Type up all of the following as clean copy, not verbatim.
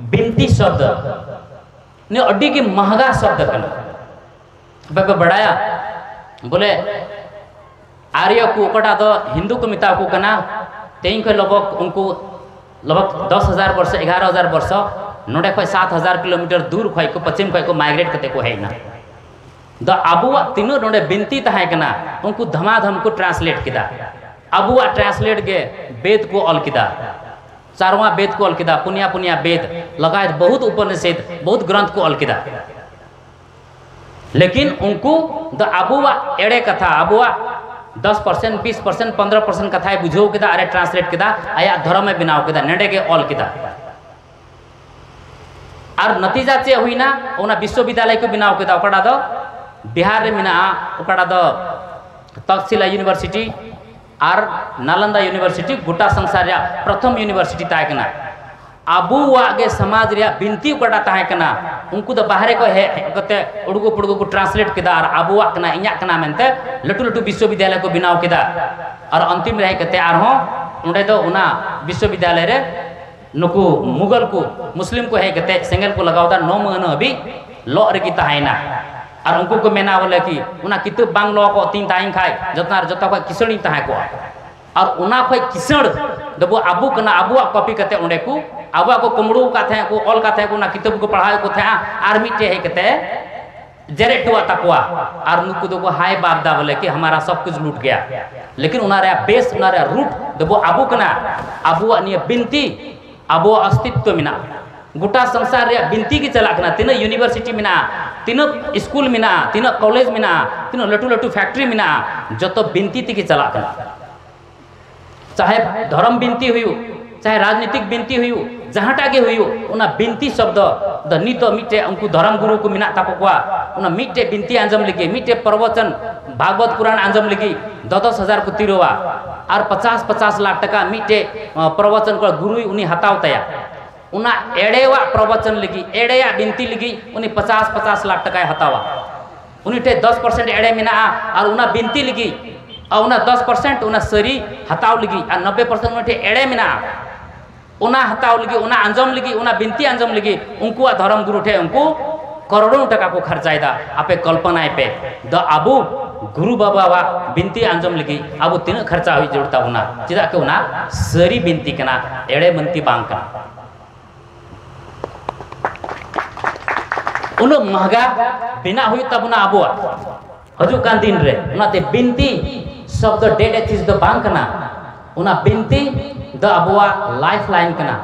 बिनती शब्द ने अड्डी की महंगा शब्द कना बाबा बढ़ाया बोले आर्य को ओकटा दो हिंदू को मिता को कना तेईं को लगभग उनको लगभग 10,000 वर्ष 11,000 वर्ष नोडे खो 7,000 किलोमीटर दूर खो को पश्चिम खो को माइग्रेट करते को है ना द अबुआ तीनों नोडे बिनती तहाय कना उनको धमाधम को ट्रांसलेट किदा अबुआ ट्रांसलेट के वेद को ऑल किदा चारवा वेद को ऑल किदा पुनिया पुनिया वेद लगाए बहुत उपनिषद बहुत ग्रंथ को ऑल किदा लेकिन उनको द अबुआ एड़े कथा अबुआ 10%, 20%, 15% कथा बुझो किदा अरे ट्रांसलेट किदा आया धर्म में बिनाव किदा नेडे के ऑल किदा और नतीजा चे हुई ना ओना विश्वविद्यालय को बिनाव किदा ओकड़ा दो बिहार रे मिना ओकड़ा दो तक्षशिला यूनिवर्सिटी और नालंदा यूनिवर्सिटी गोटा संसार रे प्रथम यूनिवर्सिटी ताकना अबुआ के समाज रे बिनती ओकड़ा ताकना उनको तो बाहर को है कते उड़गो पुड़गो को ट्रांसलेट किदा और अबुआ कना इया कना मेनते लटू लटू विश्वविद्यालय को बिनाव किदा और अंतिम रह कते आर हो उंडे दो उना विश्वविद्यालय रे नुकु मुगल को मुस्लिम को है कते सेंगल को लगावदा 9 महीना अभी लॉ रे की ताहाइना और उनको को मेना बोले कि उना किताब बांग लॉ को तीन ताइन खाय जतना जता को किसणी ताहा को और उना खोय किसण दबो अबु कना अबुआ कॉपी कते उंडे को अबुआ को कुमड़ू का थे को ऑल का थे को ना किताब को पढ़ाए को थे आर्मी टे है कते जेरेटुआ तकवा और नुकु दो को हाय बापदा बोले कि हमारा सब कुछ लूट गया लेकिन उनारे बेस उनारे रूट दबो अबु कना अबुआ निये बिनती अबो अस्तित्व मिना गोटा संसार रे बिनती की चलाकना तीन यूनिवर्सिटी मिना तीन स्कूल मिना तीन कॉलेज मिना तीन लटू लटू फैक्ट्री मिना जतो बिनती की चलाकना चाहे धर्म बिनती हुई चाहे राजनीतिक बिनती हुई जहाँटा के हुई उना बिनती शब्द द नित मिटे उनको धर्म गुरु को मिना ताको को उना मिटे बिनती आंजम लगी मिटे प्रवचन भागवत पुराण आंजम लगी 10,000 को तिरोवा और 50-50 लाख टका मिटे प्रवचन को गुरु उन्हीं हताव तया उना एड़ेवा प्रवचन लगी एड़ेया बिनती लगी उन्हीं 50-50 लाख टका हतावा उन्हीं टे 10% एड़े मिना और उना बिनती लगी और उना 10% उना सरी हताव लगी और 90% उन्हीं एड़े मिना उना हताव लगी उना अंजम लगी उना बिनती अंजम लगी उनको धर्म गुरु थे उनको करोड़ों टका को खर्चायदा आपे कल्पना पे द अबु गुरु बाबा वा बिनती अंजम लगी अबु तीन खर्चा हुई जोड़ता उना चिदा के उना सरी बिनती कना एड़े बिनती बांग कना उन महंगा बिना हुई तब ना अबुआ हजु कान दिन रे उनाते बिनती शब्द डेड एक्सिस द बांग कना उना बिनती द अबुआ लाइफ लाइन कना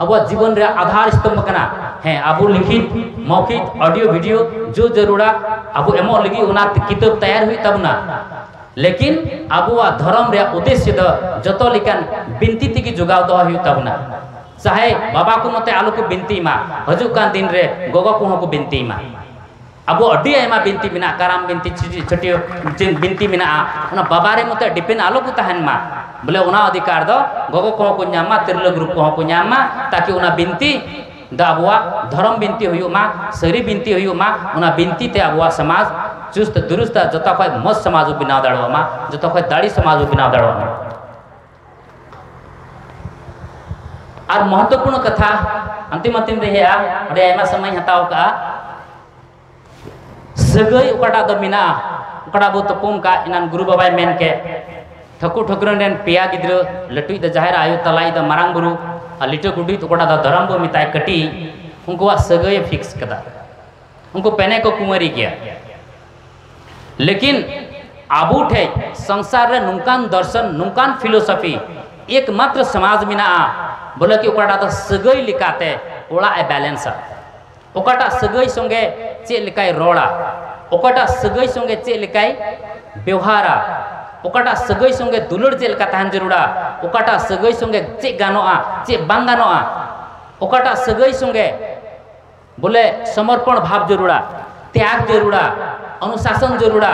अबुआ जीवन रे आधार स्तंभ कना है अबु लिखित मौखिक ऑडियो वीडियो जो जरूरा अबु एमो लगी उना किताब तैयार हुई तब ना लेकिन अबुआ धर्म रे उद्देश्य द जतो लिकन बिनती की जुगाव दो हुई तब ना चाहे बाबा को नते आलू को बिनती मा हजू कान दिन रे गोगो को को बिनती मा अबो अड्डी आयमा बिनती बिना काराम बिनती छोटी बिनती बिना उना बाबा रे मते डिपेंड आलो को तहन मा बोले उना अधिकार दो गोगो को न्यामा तिरलो ग्रुप को न्यामा ताकि उना बिनती द अबुआ धर्म बिनती हुई मा सरी बिनती हुई मा उना बिनती ते अबुआ समाज चुस्त दुरुस्त जता कोई मस्त समाज बिना दाड़ो मा जता कोई दाड़ी समाज बिना दाड़ो मा और महत्वपूर्ण कथा अंतिम अंतिम रे है अरे आयमा समय हताव का सगई उकड़ा द मिना उकड़ा बो तपुम का इनान गुरु बाबा मेन के ठकुर ठकुरन रेन पिया गिद्र लटुई द जाहिर आयु तलाई द मारांग गुरु आ लिटो कुडी उकड़ा द धरम बो मिताय कटी उनको सगई फिक्स कदा उनको पहने को कुंवरी किया लेकिन आबू ठे संसार रे नुकान दर्शन नुकान फिलोसफी एकमात्र समाज मिना बोले कि ओकटा द सगई लिकाते ओला ए बैलेंस ओकटा सगई संगे चे लिकाय रोड़ा ओकटा सगई संगे चे लिकाय व्यवहारा ओकटा सगई संगे दुलड़ चे लिका तहन जरूरा ओकटा सगई संगे चे गानोआ चे बांग गानोआ ओकटा सगई संगे बोले समर्पण भाव जरूरा त्याग जरूरा अनुशासन जरूरा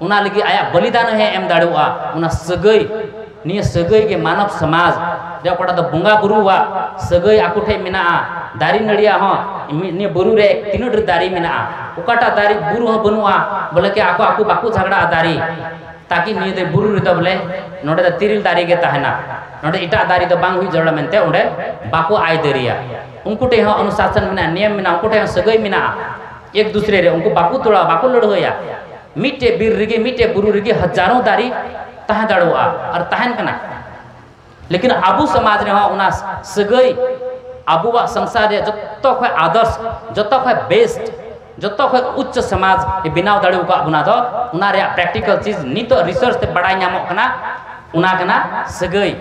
उना लगी आया बलिदान है एम दाड़ुआ उना सगई निये सगई के मानव समाज रे ओकटा द बुंगा बुरु वा सगई आकुठे मिना दारी नड़िया हो ने बुरु रे तीनों दारी मिना ओकटा दारी बुरु हो बनुआ बोले के आको आको बाकू झगड़ा दारी ताकि निये बुरु रे बोले नोडे तिरिल दारी के तहना नोडे इटा दारी तो बांग हुई जड़ा मेनते उन्हें बाको आय दरिया उनको टे अनुशासन में नियम में उनको टे सगई में एक दूसरे रे उनको बाको तोड़ा बाको लड़ोया मिटे बीर रिगे मिटे बुरु रिगे हजारों दारी तह दड़वा और तहन कना लेकिन आबू समाज रे उना सगई आबुवा संसार रे जत्तो खय आदर्श जत्तो खय बेस्ट जत्तो खय उच्च समाज बिनाव दाड़े का बुना दो उना रे प्रैक्टिकल चीज नित रिसर्च ते बड़ाई नामो कना उना कना सगई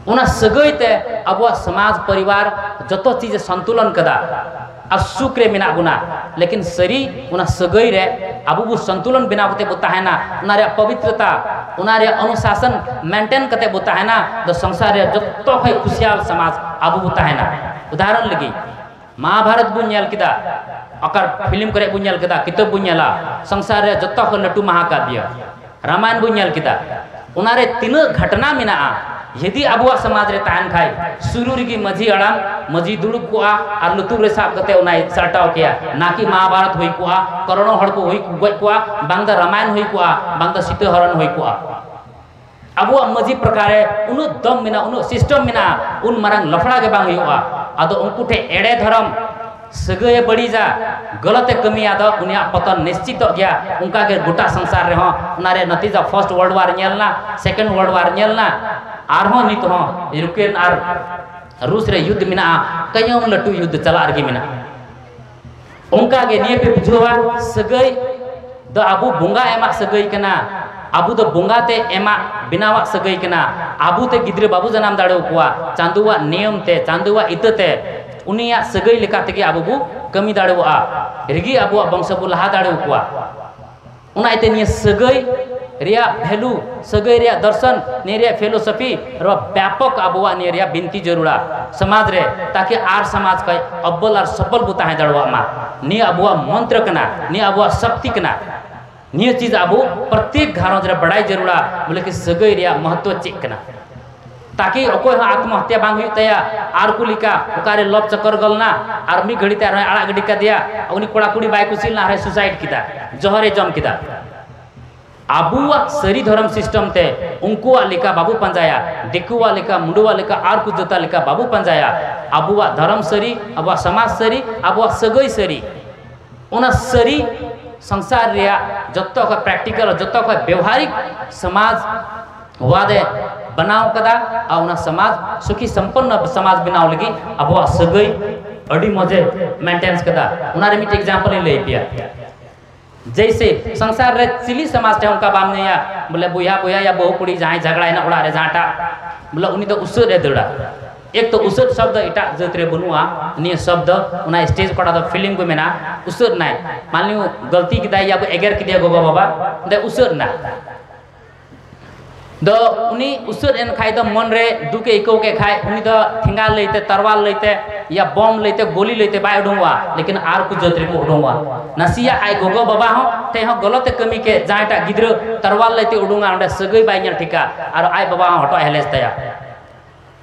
उना सगई ते आबुवा समाज परिवार जत्तो चीज संतुलन कदा आ सुख रे मिना गुना लेकिन सरी उना सगई रे आबू बु संतुलन बिना कते बुता है ना उना रे पवित्रता उना रे अनुशासन मेंटेन कते बुता है ना द संसार रे जत्तो खय खुशियाल समाज आबू बुता है ना उदाहरण लगी महाभारत बु नेल किदा अकर फिल्म करे बु नेल किदा किताब बु नेला संसार रे जत्तो खय लटू महाकाव्य रामायण बु नेल किदा उना रे तीन घटना मिना यदि आबुआ समाज रे तान खाय शुरू रिगी मजी अड़ाम मजी दुड़ुब कोआ और लुतुर रे साब कते उनाय सरटाव किया ना कि महाभारत होई कोआ करोड़ों हड़ को होई गय कोआ बांग द रामायण होई कोआ बांग द सीताहरण होई कोआ आबुआ मजी प्रकारे उनु दम मिना उनु सिस्टम मिना उन मारंग लफड़ा के बांग हुआ आदो उनको ठे एड़े धर्म सगय बड़ी जा गलत कमी आदो उनिया पतन निश्चित हो गया उनका के गोटा संसार रे हो उनारे नतीजा फर्स्ट वर्ल्ड वार नेलना सेकंड वर्ल्ड वार नेलना आरहो नित हो यूक्रेन आर रूस रे युद्ध मिना कयम लटू युद्ध चला रगी मिना उनका के निये पे बुझवा सगई द आबू बोंगा एमा सगई कना आबू द बोंगा ते एमा बिनावा सगई कना आबू ते गिद्रे बाबू जनाम दाड़ो कुआ चांदुवा नियम ते चांदुवा इतते उनिया सगई लेका तेगे आबू बु कमी दाड़ोआ रिगी आबू वंश बु लहा दाड़ो कुआ उना इते निये सगई रिया भेलू सगई रिया दर्शन ने रिया फिलोसफी र व्यापक आबुआ ने रिया बिनती जरूरा समाज रे ताकि आर समाज का अव्वल और सफल बुता है दड़वा मा नि आबुआ मंत्र कना नि आबुआ शक्ति कना नि चीज आबू प्रत्येक घरों रे बड़ाई जरूरा बोले कि सगई रिया महत्व चेक कना ताकि अकोय आत्महत्या बांग हुई तया आर कुलिका उकारे लब चक्कर गलना आर मी घड़ी ते आड़ा गड़ी का दिया उनी कोड़ा कुड़ी बाय कुसिल ना रे सुसाइड किदा जहरे जम किदा आबुआ सरी धर्म सिस्टम ते उनको लिका बाबू पंजाया दिकुआ लिका मुंडुआ लिका आर कुछ जोता लिका बाबू पंजाया आबुआ धर्म सरी आबुआ समाज सरी आबुआ सगई सरी उना सरी संसार रिया जत्तो का प्रैक्टिकल जत्तो का व्यवहारिक समाज वादे बनाव कदा आ उना समाज सुखी संपन्न समाज बनाव लगी आबुआ सगई अडी मजे मेंटेनेंस कदा उना रे मिट एग्जांपल ले पिया जैसे संसार रे चिली समाज टे उनका बामने या बोले बुया बुया या बहु कुड़ी जहाँ झगड़ा है ना उड़ा रे जहाँटा बोले उन्हीं तो उसर रे दड़ा एक तो उसर शब्द इटा जतरे बनुआ नि शब्द उना स्टेज पड़ा तो फीलिंग को में ना उसर ना मान लियो गलती की दाई या एगर की दिया गोबा बाबा दे उसर ना दो उन्हीं उसर एन खाई दो मन रे दुके इको के खाए उन्हीं तो ठिंगाल लेते तरवाल लेते या बम लेते गोली लेते बाय उडुआ लेकिन आर कुछ जतरे को उडुआ नसिया आय गोगो बाबा हो ते हो गलत कमी के जाटा गिद्र तरवाल लेते उडुआ ओंडे सगई बाय ᱧᱮᱞ ठिका और आय बाबा हटो हेलेस तया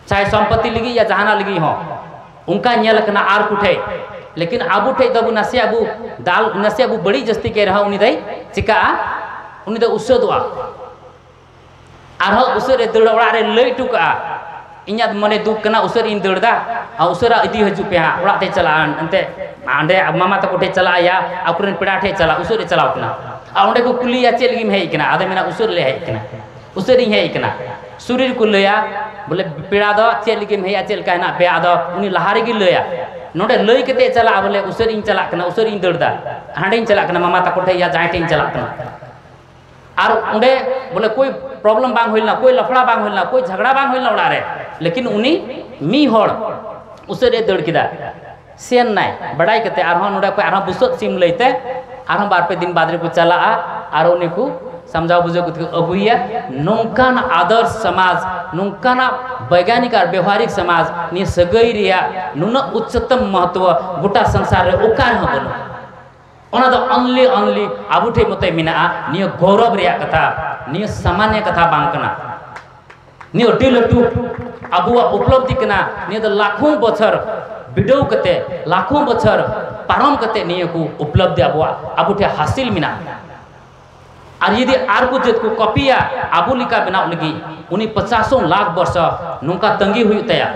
चाहे संपत्ति लगी या जहाना लगी हो उनका ᱧᱮल कना आर कुठे लेकिन आबू ठे दबु नसिया बु दाल नसिया बु बड़ी जस्ती के रहा उनी दई चिका उनी द उसदवा आर हो उसरे दड़ ओड़ा रे लई टुका इन्या मने दुख कना उसर इन दड़दा आ उसरा इदी हजु पे ओड़ा ते चला अंते आंडे मामा तको ठे चला या अकुरन पेड़ा ठे चला उसरे चला कना आ ओंडे को कुलिया चेल गिम हेई कना आदे मेना उसर ले हेई कना उसर इन हेई कना शरीर को लया बोले पेड़ा दो चेल गिम हेया चेल कहना पे आदो उनी लहारे गी लया नोडे लई कते चला बोले उसर इन चला कना उसर इन दड़दा हांडे इन चला कना मामा तको ठे या जाय टे इन चला कना और उंडे बोले कोई प्रॉब्लम बांग होइलना कोई लफड़ा बांग होइलना कोई झगड़ा बांग होइलना उड़ा रे लेकिन उनी मी होड़ उसरे दड़ किदा सेन नाय बड़ाई कते आरहो नोडे को आरहो बुसत सिम लइते आरहो बार पे दिन बाद रे को चला आर उनी को समझाओ बुझो को अगुइया नोंकान आदर्श समाज नोंकान वैज्ञानिक और व्यवहारिक समाज नि सगई रिया नुन उच्चतम महत्व गोटा संसार रे ओकार हो बनो ओना दो ओनली आबुठे मते मिना नियो गौरव रिया कथा नियो सामान्य कथा बांकना नियो डिलटू आबुआ उपलब्धि कना नियो द लाखों बछर बिडौ कते लाखों बछर पारम कते नियो को उपलब्धि आबुआ आबुठे हासिल मिना और यदि आर को जत को कॉपिया आबू लिका बनाव लगी उनी 50 लाख वर्ष नुका तंगी हुई तया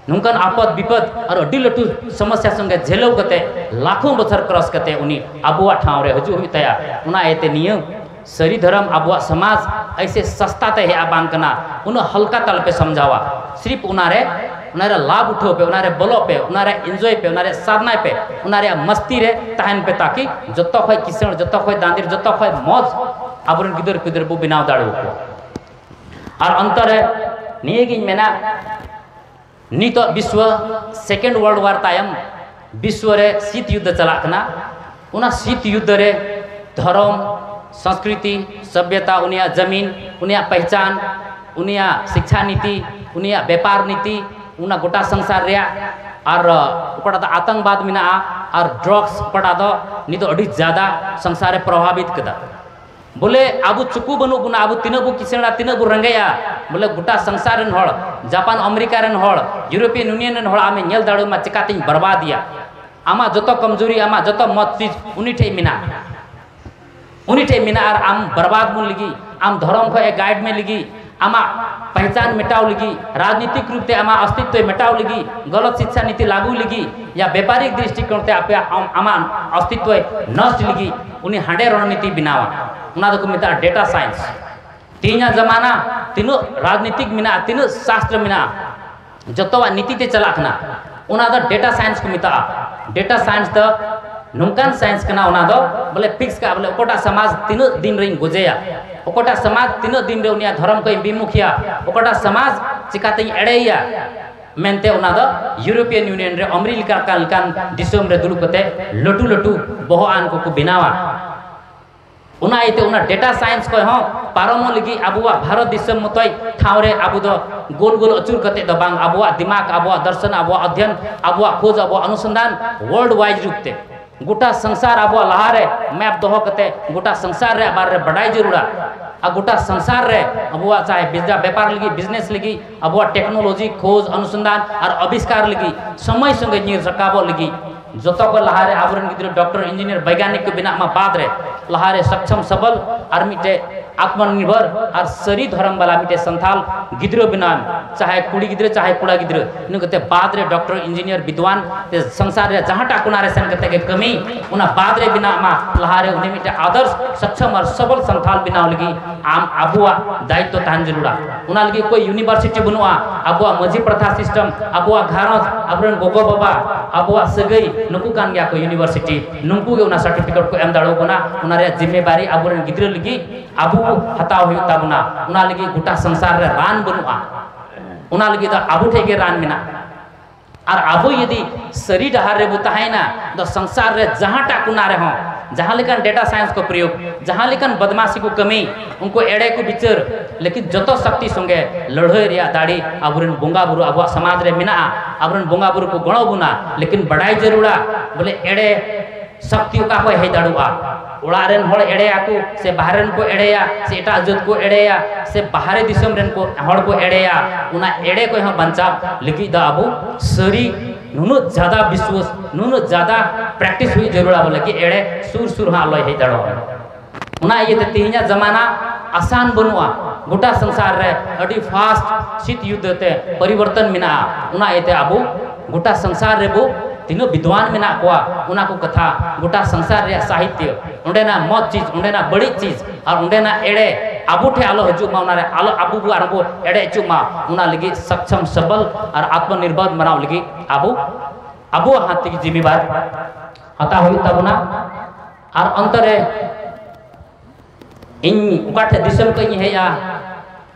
नुकन आपद विपद और अड्डी लटू समस्या संगे झेलव कते लाखों बछर क्रॉस कते उनी आबुआ ठाव रे हजू हुई तया उना एते नियम सरी धर्म आबुआ समाज ऐसे सस्ता ते है बांकना उन हल्का तल पे समझावा सिर्फ उनारे उनारे लाभ उठो पे उनारे बलो पे उनारे एंजॉय पे उनारे साधना पे उनारे मस्ती रे तहन पे ताकि जत्तो खय किसण जत्तो खय दांदिर जत्तो खय मौज आबरन गिदर पिदर बु बिनाव दाड़ो को और अंतर है नियगिन मेना नित विश्व सेकेंड वर्ल्ड वार तायम विश्व रे शीत युद्ध चलाकना उना शीत युद्ध रे धर्म संस्कृति सभ्यता उनिया जमीन उनिया पहचान उनिया शिक्षा नीति उनिया व्यापार नीति उना गोटा संसार रे और उपड़ा आतंकवाद मिना और ड्रग्स उपड़ा दो नितो अड़ी ज्यादा संसार रे प्रभावित कदा बोले आबू चुकू बनू गुना आबू तीन बु किसना तीन बु रंगया बोले गोटा संसार रेन हड़ जापान अमेरिका रेन हड़ यूरोपियन यूनियन रेन हड़ आमे नेल दाड़ो मा चिकातिन बर्बादिया आमा जतो कमजोरी आमा जतो मत चीज उनी ठे मिना और आम बर्बाद मुन लगी आम धर्म को एक गाइड में लगी आमा पहचान मिटाव लगी राजनीतिक रूप से आमा अस्तित्व मिटाव लगी गलत शिक्षा नीति लागू लगी या व्यापारिक दृष्टिकोण से आपे आमा अस्तित्व नष्ट लगी उन्हें हांडे रणनीति बनावा उना को मिता डेटा साइंस तीना जमाना तीनों राजनीतिक मिना तीनों शास्त्र मिना जतवा नीति ते चलाखना उना डेटा साइंस को मिता डेटा साइंस द नुकान साइंस कना उना दो बोले फिक्स का बोले ओकोटा समाज तीनों दिन रिंग गुजेया ओकोटा समाज तीनों दिन रे उनिया धर्म को विमुखिया ओकोटा समाज चिकाते एड़ेया मेनते उना दो यूरोपियन यूनियन रे अमेरिका कालकान दिसोम रे दुलु कते लटू लटू बहु आन को बिनावा उना इते उना डेटा साइंस को हो पारमो लगी आबुआ भारत दिसोम मतय ठावरे आबु दो गोल गोल अचूर कते द बांग आबुआ दिमाग आबुआ दर्शन आबुआ अध्ययन आबुआ खोज आबुआ अनुसंधान वर्ल्ड वाइड रूपते गोटा संसार आबुआ लहारे मैप दोहो कते गोटा संसार रे बार रे बड़ाई जरूरा आ गोटा संसार रे आबुआ चाहे बिजनेस व्यापार लगी बिजनेस लगी आबुआ टेक्नोलॉजी खोज अनुसंधान और आविष्कार लगी समय संगे नीर रकाबो लगी जतो को लहारे आवरण गिद्र डॉक्टर इंजीनियर वैज्ञानिक के बिना मा बाद रे लहारे सक्षम सबल और मिटे आत्मनिर्भर और सरी धर्म वाला मिटे संथाल गिद्र बिना चाहे कुड़ी गिद्र चाहे कुड़ा गिद्र इन कते बाद रे डॉक्टर इंजीनियर विद्वान ते संसार रे जहां टा कुनारे सन कते के कमी उना बाद रे बिना मा लहारे उन्हें मिटे आदर्श सक्षम और सबल संथाल बिना लगी आम आबुआ दायित्व तान जरूरा उना लगी कोई यूनिवर्सिटी बनुआ आबुआ मजी प्रथा सिस्टम आबुआ घारज आबरन गोगो बाबा आबुआ सगई नुकु कान गया को यूनिवर्सिटी नुकु के उना सर्टिफिकेट को एम दाड़ो बना उना रे जिम्मेदारी आबरन गिद्र लगी आबू हताव हुई ताबना उना लगी गोटा संसार रे रान बनुआ उना लगी तो आबू ठेके रान मिना और आबू यदि सरी डहार रे बुताहाइना तो संसार रे जहां टा कुना रे हो जहां लेकन डेटा साइंस को प्रयोग जहां लेकन बदमाशी को कमी उनको एड़े को विचार लेकिन जतो शक्ति संगे लड़ाई रिया दाड़ी आबरन बोंगा बुरु आबुआ समाज रे मिना आबरन बोंगा बुरु को गणो बुना लेकिन बड़ाई जरूरा बोले एड़े शक्ति का को हे दाड़ुआ उड़ारेन होड़ एड़ेया को से बाहरन को एड़ेया से एटा जत को एड़ेया से बाहरे दिसम रेन को होड़ को एड़ेया उना एड़े को हम बंचा लिखि द आबू सरी नुनो ज्यादा विश्वास नुनो ज्यादा प्रैक्टिस हुई जरूरा बोले कि एड़े सुर सुर हा लय हे दाड़ो उना ये तिहिना जमाना आसान बनुआ गोटा संसार रे अडी फास्ट शीत युद्ध ते परिवर्तन मिना उना एते आबू गोटा संसार रे बो तीनों विद्वान में ना कोआ उना को कथा गोटा संसार रे साहित्य उंडे ना मत चीज उंडे ना बड़ी चीज और उंडे ना एड़े आबू ठे आलो हजू मा उनारे आलो आबू बु आरबो एड़े चु मा उना लगी सक्षम सबल और आत्मनिर्भर बनाव लगी आबू आबू हाथी की जिम्मेदार हता हुई तबना और अंतरे इन उकाठे दिसम को हेया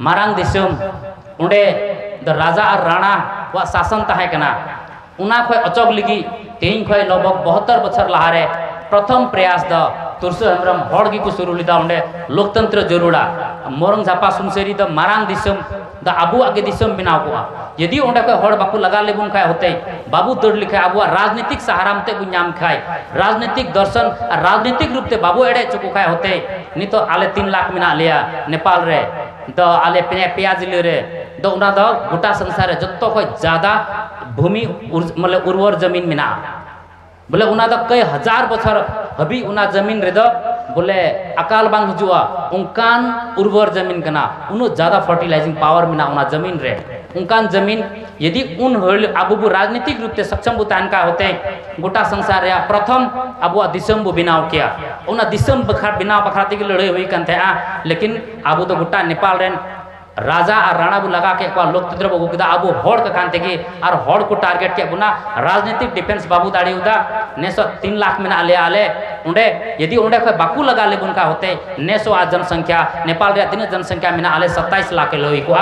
मारांग दिसम उंडे द राजा और राणा वा शासन ताहे कना उना खय अचक लगी तेईन खय लगभग 72 बछर लहारे प्रथम प्रयास द तुरसु हेम्ब्रम हड़गी को शुरू लिदा उंडे लोकतंत्र जरूरा मोरंग झापा सुनसेरी द मारांग दिसम द आबू आगे दिसम बिनाव कोआ यदि उंडे खय हड़ बाकू लगा लेबुन खाय होते बाबू दड़ लिखा आबू राजनीतिक सहारा मते बु नाम खाय राजनीतिक दर्शन राजनीतिक रूप ते बाबू एड़े चुकु खाय होते नि तो आले 3 लाख मिना लिया नेपाल रे द आले पेया जिले रे द उना द गोटा संसार रे जत्तो खय ज्यादा भूमि मतलब उर्वर जमीन मिना बोले उना द कई हजार बछर हबी उना जमीन रे द बोले अकाल बांग हिजुआ उनकान उर्वर जमीन कना उनो ज़्यादा फर्टिलाइजिंग पावर मिना उना जमीन रे उनकान जमीन यदि उन अबू राजनीतिक रूप से सक्षम बुतान का होते गोटा संसार या प्रथम अबू दिसम बु बिनाव किया उना दिसम बखा बिनाव बखराती की लड़ाई हुई कंथे लेकिन अबू तो गोटा नेपाल रेन राजा और राणा बु लगा के लोकतंत्र बगु किदा अबू हड़ का कांते की और हड़ को टारगेट के बुना राजनीतिक डिफेंस बाबू दाड़ी उदा नेसो 3 लाख में आले आले उंडे यदि उंडे कोई बाकू लगा ले बुनका होते नेसो आज जनसंख्या नेपाल रे तीन जनसंख्या में आले 27 लाख के लोई को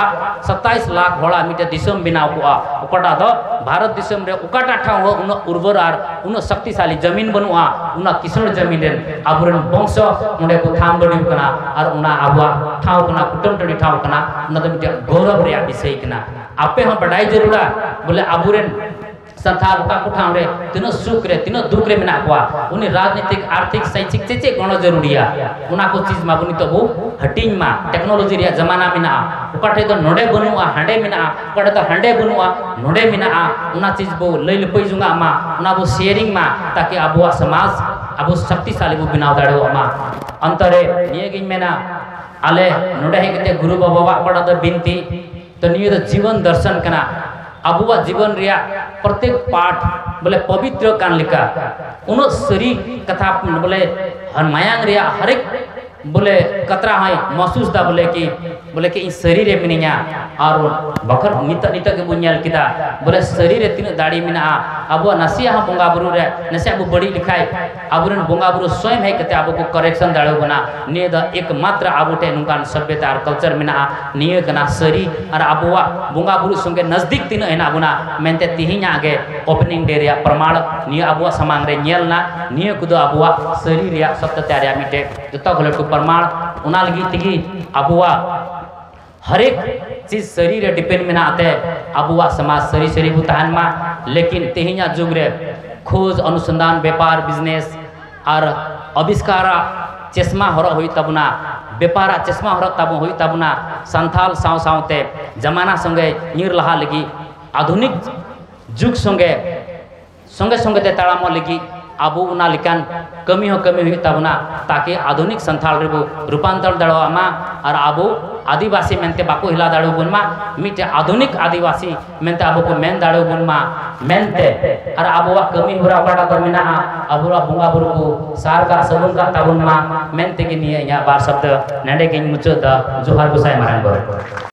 27 लाख होड़ा मिटे दिसम बिनाव को उकटा दो भारत दिसम रे उकटा ठा हो उन उर्वर और उन शक्तिशाली जमीन बनुआ उन किसण जमीन रे आबुरन वंश उंडे को थाम बडिउ कना और उना आबुआ ठाव कना कुटम टडी ठाव कना गौरव रे विषय कना आपे हम बड़ाई जरूरा बोले अबुरेन संथाल का कुठाम रे तीनों सुख रे तीनों दुख रे मिना को उनी राजनीतिक आर्थिक शैक्षिक चेचे गण जरूरिया उना को चीज मा बुनी तो वो हटिंग मा टेक्नोलॉजी रे जमाना मिना उकाठे तो नोडे बनुआ हांडे मिना उकाठे तो हांडे बनुआ नोडे मिना उना चीज बो लैल पैजुंगा मा उना बो शेयरिंग मा ताकि अबुआ समाज अबु शक्तिशाली बो बिनाव दाड़ो मा अंतरे ये गिन मेना आले नोडे हेगते गुरु बाबा बड़ा द बिनती तो निये जीवन दर्शन कना अबुआ जीवन रिया प्रत्येक पाठ बोले पवित्र कान लिखा उन सरी कथा बोले मायांग रिया हरेक बोले कतरा है महसूस दा बोले कि इस शरीर रे मिनिया और बखर नित नित के बुनियाल किदा बोले शरीर रे तीन दाड़ी मिना अबुआ नसिया हम बोंगा बुरु रे नसिया बु बड़ी लिखाई अबुरन बोंगा बुरु स्वयं है कते अबु को करेक्शन दाड़ो बना ने द एकमात्र अबुटे नुकान सभ्यता और कल्चर मिना निये कना शरी और अबुआ बोंगा बुरु संगे नजदीक तीन एना बुना मेनते तिहिना आगे ओपनिंग डे रे प्रमाण निये अबुआ समांग रे नेलना निये कुदो अबुआ शरीर रे सत्यता रे मिटे जतो गलटू प्रमाण उना लगी तिगी अबुआ हरेक चीज शरीर डिपेंड में आते अबुआ समाज शरीर शरीर बुतान मा लेकिन तेहिया जुग रे खोज अनुसंधान व्यापार बिजनेस और आविष्कार चश्मा हर हुई तबना व्यापार चश्मा हर तब हुई तबना संथाल साव सावते जमाना संगे नीर लहा लगी आधुनिक जुग संगे संगे संगे ते ताड़ाम लगी अबू उना लिकान कमी हो कमी हुई तबना ताकि आधुनिक संथाल रे रूपांतर दड़वा और अबू आदिवासी मेनते बाको हिला दाड़ो बुनमा मिटे आधुनिक आदिवासी मेनते अबू को मेन दाड़ो बुनमा मेनते और अबुआ कमी हुरा बड़ा तो मिना अबुरा बुंगा बुरु को सार का सबुन का तबुनमा मेनते के निये या बार शब्द नेडे के मुचो द जोहार गुसाई मारन